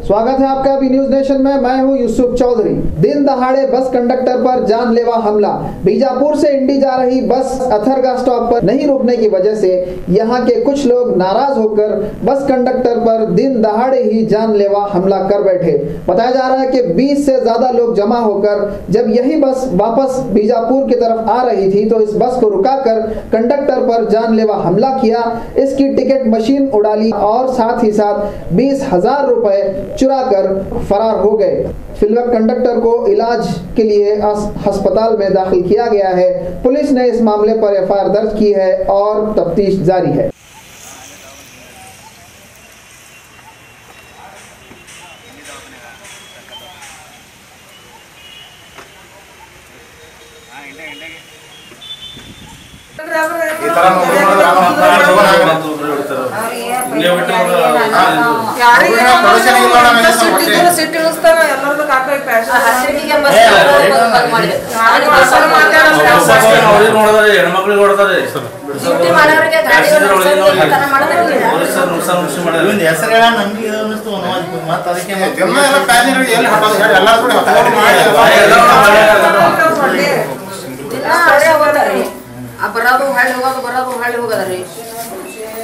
स्वागत है आपका अभी न्यूज नेशन में। मैं हूं यूसुफ चौधरी। दिन दहाड़े बस कंडक्टर पर जानलेवा हमला। बीजापुर से इंडी जा रही बस अथरगा स्टॉप पर नहीं रुकने की वजह से यहां के कुछ लोग नाराज होकर बस कंडक्टर पर दिन दहाड़े ही जानलेवा हमला कर बैठे। बताया जा रहा है कि 20 से ज्यादा लोग जमा होकर जब यही बस वापस बीजापुर की तरफ आ रही थी तो इस बस को रुकाकर कंडक्टर पर जानलेवा हमला किया। इसकी टिकट मशीन उड़ा ली और साथ ही साथ 20,000 रुपए चुरा कर फरार हो गए। फिलहाल कंडक्टर को इलाज के लिए अस्पताल में दाखिल किया गया है। पुलिस ने इस मामले पर एफआईआर दर्ज की है और तफ्तीश जारी है।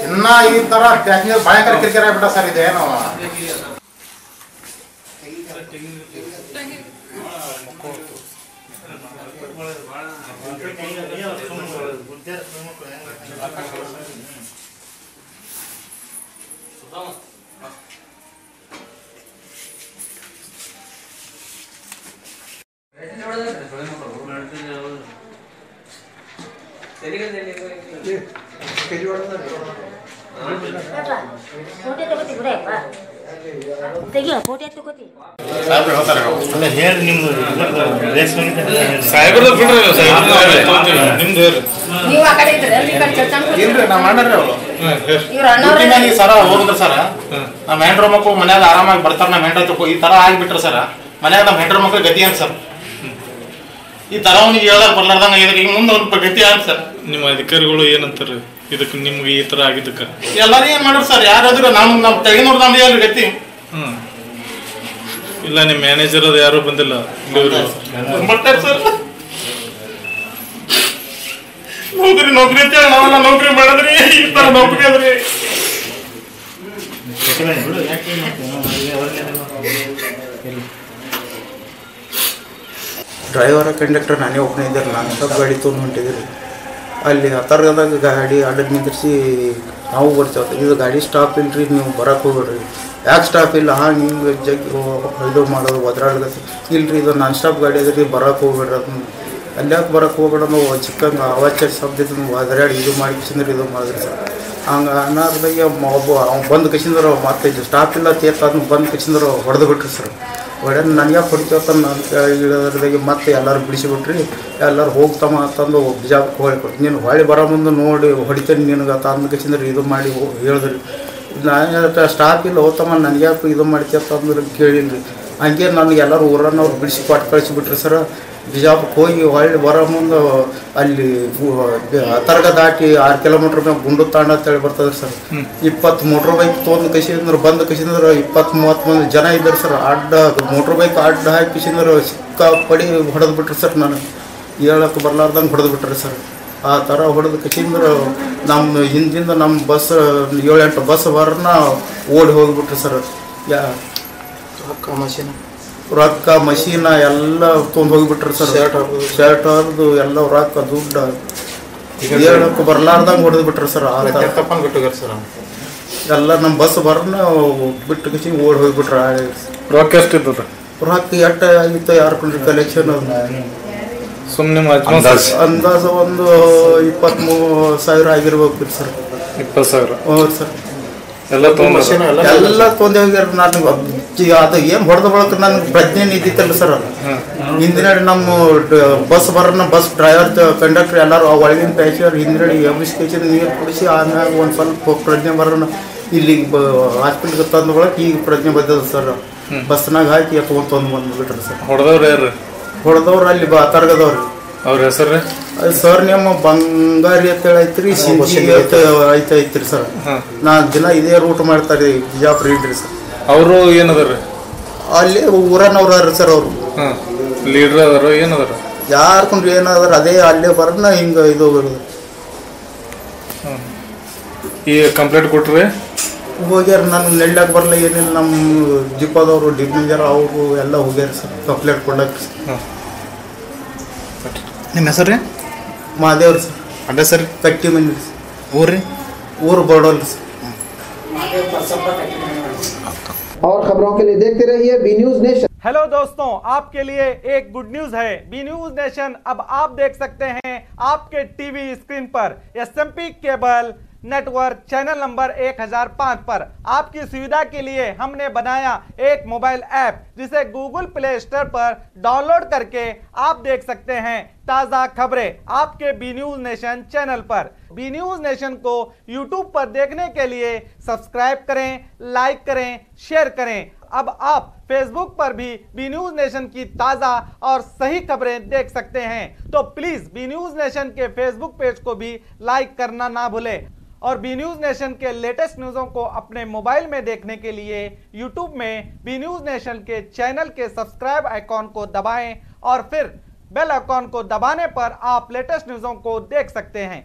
ಇನ್ನ ಈ ತರ ಪ್ಯಾಸೆಂಜರ್ ಭಯಂಕರ ಕಿರಿಕಿರಿ ಆಗ್ಬಿಟ್ಟ ಸರ್ ಇದೇನು ಸರ ಹೋಗುದ್ರ ಸರ್ ನಮ್ಮ ಹೆಂಡ್ರ ಮಕ್ಕಳು ಮನ್ಯಾಗ ಆರಾಮಾಗಿ ಬರ್ತಾರ. ನಮ್ಮ ಹೆಂಡ್ರ ಈ ತರ ಆಗಿಬಿಟ್ರ ಸರ್ ಮನ್ಯಾಗ ನಮ್ಮ ಹೆಂಡ್ರ ಮಕ್ಕಳು ಗತಿ ಏನ್ ಸರ್ ಈ ತರ ಅವ್ನಿಗೆ ಹೇಳಕ್ ಬರ್ಲಾರ್ದಂಗ ಈಗ ಮುಂದೆ ಒಂದು ಗತಿ ಆಗ ಸರ್. ನಿಮ್ಮ ಅಧಿಕಾರಿಗಳು ಏನಂತಾರೆ ಇದಕ್ಕೆ ನಿಮ್ಗೆ ಈ ತರ ಆಗಿದ್ದಕ್ಕ? ಎಲ್ಲಾರು ಏನ್ ಮಾಡ್ರಿ ಸರ್, ಯಾರಾದ್ರೂ ನಮ್ ತೆಗಿನೋರ್ ನಮ್ದು ಹೇಳ್ರಿ ಗತಿ. ಇಲ್ಲ ನಿಮ್ ಮ್ಯಾನೇಜರ್ ಅದು ಯಾರು ಬಂದಿಲ್ಲ ಬರ್ತಾರೆ ಸರ್. ನೌಕರಿ ಅಂತ ನಾವೆಲ್ಲ ನೌಕರಿ ಮಾಡಿದ್ರಿ ಈ ತರ ನೌಕರಿ ಅದ್ರಿ. ಡ್ರೈವರ ಕಂಡಕ್ಟರ್ ನಾನೇ ಒಬ್ಬನೇ ಇದ್ದಾರೆ. ನಾನು ಸ್ಟಾಪ್ ಗಾಡಿ ತೊಗೊಂಡು ಹೊಂಟಿದ್ರಿ. ಅಲ್ಲಿ ಹತ್ತರ್ಗದಾಗ ಗಾಡಿ ಅಡ್ಡ ನಿಂದಿರಿಸಿ ನಾವು ಬರ್ತೇವೆ. ಇದು ಗಾಡಿ ಸ್ಟಾಪ್ ಇಲ್ರಿ, ನೀವು ಬರೋಕ್ಕೆ ಹೋಗ್ಬೇಡ್ರಿ. ಯಾಕೆ ಸ್ಟಾಪ್ ಇಲ್ಲ? ಹಿಂಗೆ ಜಗ್ಗಿ ಇದು ಮಾಡೋದು ಒದ್ರಾಡ್ದ ಇಲ್ರಿ, ಇದು ನಾನ್ ಸ್ಟಾಪ್ ಗಾಡಿ ಅದ್ರಿ, ಬರೋಕ್ಕೆ ಹೋಗ್ಬೇಡ್ರಿ. ಅದನ್ನ ಅಲ್ಲಿ ಯಾಕೆ ಬರೋಕ್ಕೆ ಹೋಗ್ಬೇಡ ನಾವು ಚಿಕ್ಕಂಗೆ ಅವಾಚ್ಯ ಶಬ್ದ ಒದ್ರಾಡಿ ಇದು ಮಾಡಿ ಕಿಸಿಂದ್ರೆ ಇದು ಮಾಡಿದ್ರಿ ಸರ್. ಹಂಗೆ ಅನ್ನಾರ್ದಾಗೆ ಒಬ್ಬ ಅವ್ನು ಬಂದು ಕಸಿಂದ್ರೆ ಮತ್ತೆ ಸ್ಟಾಪ್ ಇಲ್ಲ ತೇತ ಅದನ್ನ ಬಂದು ಕಸಿಂದ್ರೆ ಹೊಡೆದು ಬಿಟ್ರಿ ಸರ್. ಹೊಡೆದು ನನಗೆ ಹೊಡಿತೇವತ್ತ ನಾನು ಇಳೋದ್ರದಾಗೆ ಮತ್ತೆ ಎಲ್ಲರೂ ಬಿಡಿಸಿಬಿಟ್ರಿ. ಎಲ್ಲರೂ ಹೋಗ್ತಮ್ಮ ಅಂತಂದು ಬಿಜಾಪುರಕ್ಕೆ ಹೊಳಿ ಕೊಡ್ತೀನಿ. ನೀನು ಹೊಳಿ ಬರೋ ಮುಂದೆ ನೋಡಿ ಹೊಡಿತೇನೆ ನಿನಗೆ ತಂದು ಕಸಿಂದ್ರೆ ಇದು ಮಾಡಿ ಹೇಳಿದ್ರಿ. ನಾನು ಸ್ಟಾಪ್ ಇಲ್ಲ ಹೋಗ್ತಮ್ಮ ನನಗೆ ಯಾಕೆ ಇದು ಮಾಡ್ತೀಯಂತಂದ್ರೆ ಕೇಳಿಲ್ರಿ. ಹಂಗೆ ನನಗೆ ಎಲ್ಲರೂ ಊರನ್ನವ್ರು ಬಿಡಿಸಿ ಕೊಟ್ಟು ಕಳಿಸಿಬಿಟ್ರಿ ಸರ್. ಬಿಜಾಪುರಕ್ಕೆ ಹೋಗಿ ಹೊಳ್ಳಿ ಬರೋ ಮುಂದೆ ಅಲ್ಲಿ ಹತ್ತರ್ಗ ದಾಟಿ 6 ಕಿಲೋಮೀಟ್ರ್ ಮೇಲೆ ಗುಂಡು ತಾಂಡ ಅಂತೇಳಿ ಬರ್ತದೆ ಸರ್. 20 ಮೋಟ್ರ್ ಬೈಕ್ ತೊಗೊಂಡು ಕಸಿಂದ್ರೆ ಬಂದು ಕಸಿಂದ್ರೆ 20-30 ಮಂದಿ ಜನ ಇದ್ದಾರೆ ಸರ್. ಅಡ್ಡ ಮೋಟ್ರ್ ಬೈಕ್ ಅಡ್ಡ ಹಾಕಿ ಕಸಿಂದ್ರೆ ಸಿಕ್ಕಾಪಡಿ ಹೊಡೆದು ಬಿಟ್ರಿ ಸರ್. ನಾನು ಹೇಳಕ್ಕೆ ಬರ್ಲಾರ್ದಂಗೆ ಹೊಡೆದು ಬಿಟ್ರಿ ಸರ್. ಆ ಥರ ಹೊಡೆದು ಕಸಿಂದ್ರೆ ನಮ್ಮ ಹಿಂದಿಂದ ನಮ್ಮ ಬಸ್ 7-8 ಬಸ್ ಬರೋಣ ಓಡಿ ಹೋಗಿಬಿಟ್ರಿ ಸರ್. ರೊಕ್ಕ ಮಷೀನ ಎಲ್ಲ ತೊಗೊಂಡು ಹೋಗಿಬಿಟ್ರಿ ಸರ್. ಶರ್ಟ್ ಅವ್ರದ್ದು ಎಲ್ಲ ರೊಕ್ಕ ದುಡ್ಡು ಹೇಳಕ್ಕೆ ಬರ್ಲಾರ್ದಂಗೆ ಹೊಡೆದು ಬಿಟ್ರಿ ಸರ್. ಸರ್ ಎಲ್ಲ ನಮ್ಮ ಬಸ್ ಬರೋಣ ಬಿಟ್ಟು ಕಸಿ ಓಡಿ ಹೋಗಿಬಿಟ್ರೆ. ರೊಕ್ಕ ಎಷ್ಟಿತ್ತು? ರೊಕ್ಕ ಎಷ್ಟು ಆಗಿತ್ತು ಯಾರು ಕೊಂಡ್ರಿ ಕಲೆಕ್ಷನ್ ಸುಮ್ಮನೆ ಅಂದಾಜು ಒಂದು 23,000 ಆಗಿರ್ಬೇಕು ಸರ್. 20,000? ಹೌದು ಸರ್. ಎಲ್ಲ ತೊಂದೇವ್ಯಾರ. ನಾನು ಅದು ಏನು ಹೊಡೆದ ಬಳಕ ನನ್ಗೆ ಪ್ರಜ್ಞೆ ಇದ್ದಿತ್ತಲ್ಲ ಸರ್. ಹಿಂದಿನ ನಮ್ಮ ಬಸ್ ಬರೋಣ ಬಸ್ ಡ್ರೈವರ್ ಕಂಡಕ್ಟರ್ ಎಲ್ಲರೂ ಒಳಗಿನ ಪ್ಯಾಸೆಂಜರ್ ಹಿಂದಿನ ಎಬ್ಬಿಸ್ಕೇಶನ್ ನೀರು ಕುಡಿಸಿ ಆಮ್ಯಾಗ ಒಂದು ಸ್ವಲ್ಪ ಪ್ರಜ್ಞೆ ಬರೋಣ ಇಲ್ಲಿ ಹಾಸ್ಪಿಟ್ಲಿಗೆ ತಂದ ಬಳಕ ಈಗ ಪ್ರಜ್ಞೆ ಬಂದದ ಸರ್. ಬಸ್ನಾಗ ಹಾಕಿ ತೊಗೊಂಡು ಬಂದ್ಬಿಟ್ರಿ ಸರ್. ಹೊಡೆದವ್ರು ಯಾರು? ಹೊಡೆದವ್ರು ಅಲ್ಲಿ ತರಗದವ್ರಿ. ಅವ್ರ ಹೆಸರು ಸರ್ ನಿಮ್ಮ ಬಂಗಾರಿ ಅಂತ ಐತ್ರಿ, ಸಿಂಜಿ ಐತ್ರಿ ಸರ್. ನಾ ದಿನ ಇದೇ ರೂಟ್ ಮಾಡ್ತಾರೆ ಬಿಜಾಪುರ ಇಡ್ರಿ ಸರ್. ಅವರು ಏನದಾರ್ರಿ? ಅಲ್ಲಿ ಊರನವ್ರ ಸರ್ ಅವರು ಹಾಂ ಲೀಡ್ರ್ ಅದಾರ ಏನದಾರ ಯಾರು ಕೊಂಡ್ರಿ ಏನಾದ್ರ ಅದೇ ಅಲ್ಲೇ ಬರೋಣ ಹಿಂಗೆ ಇದು ಬರೋದು. ಈ ಕಂಪ್ಲೇಂಟ್ ಕೊಟ್ರಿ ಹೋಗ್ಯಾರ, ನಾನು ನೆಳ್ಳಾಕ ಬರಲ್ಲ ಏನಿಲ್ಲ, ನಮ್ಮ ಜಿಪ್ಪಾದವರು ಡಿಗ್ನಿಜರ್ ಅವರು ಎಲ್ಲ ಹೋಗ್ಯಾರ ಸರ್ ಕಂಪ್ಲೇಂಟ್ ಕೊಡಕ್ಕೆ. ಹಾಂ ನಿಮ್ಮ ಹೆಸರು ರೀ? ಮಾದೇವ್ರ ಸರ್. ಅಡ್ಡ ಸರ್? ಕಟ್ಟಿ ಮಂದಿ ಊರು ರೀ? ಊರು ಬೋಡೋಲ್ ಸರ್. और खबरों के लिए देखते रहिए बी न्यूज नेशन। हेलो दोस्तों, आपके लिए एक गुड न्यूज है। बी न्यूज नेशन अब आप देख सकते हैं आपके टीवी स्क्रीन पर SMP cable network channel number 1005 पर। आपकी सुविधा के लिए हमने बनाया एक मोबाइल ऐप जिसे गूगल प्ले स्टोर पर डाउनलोड करके आप देख सकते हैं ताज़ा खबरें आपके बी न्यूज नेशन चैनल पर। बी न्यूज नेशन को यूट्यूब पर देखने के लिए सब्सक्राइब करें, लाइक करें, शेयर करें। अब आप फेसबुक पर भी बी न्यूज नेशन की ताज़ा और सही खबरें देख सकते हैं। तो प्लीज़ बी न्यूज नेशन के फेसबुक पेज को भी लाइक करना ना भूलें। और बी न्यूज नेशन के लेटेस्ट न्यूज़ों को अपने मोबाइल में देखने के लिए यूट्यूब में बी न्यूज नेशन के चैनल के सब्सक्राइब आइकॉन को दबाएं और फिर बेल आइकॉन को दबाने पर आप लेटेस्ट न्यूज़ों को देख सकते हैं।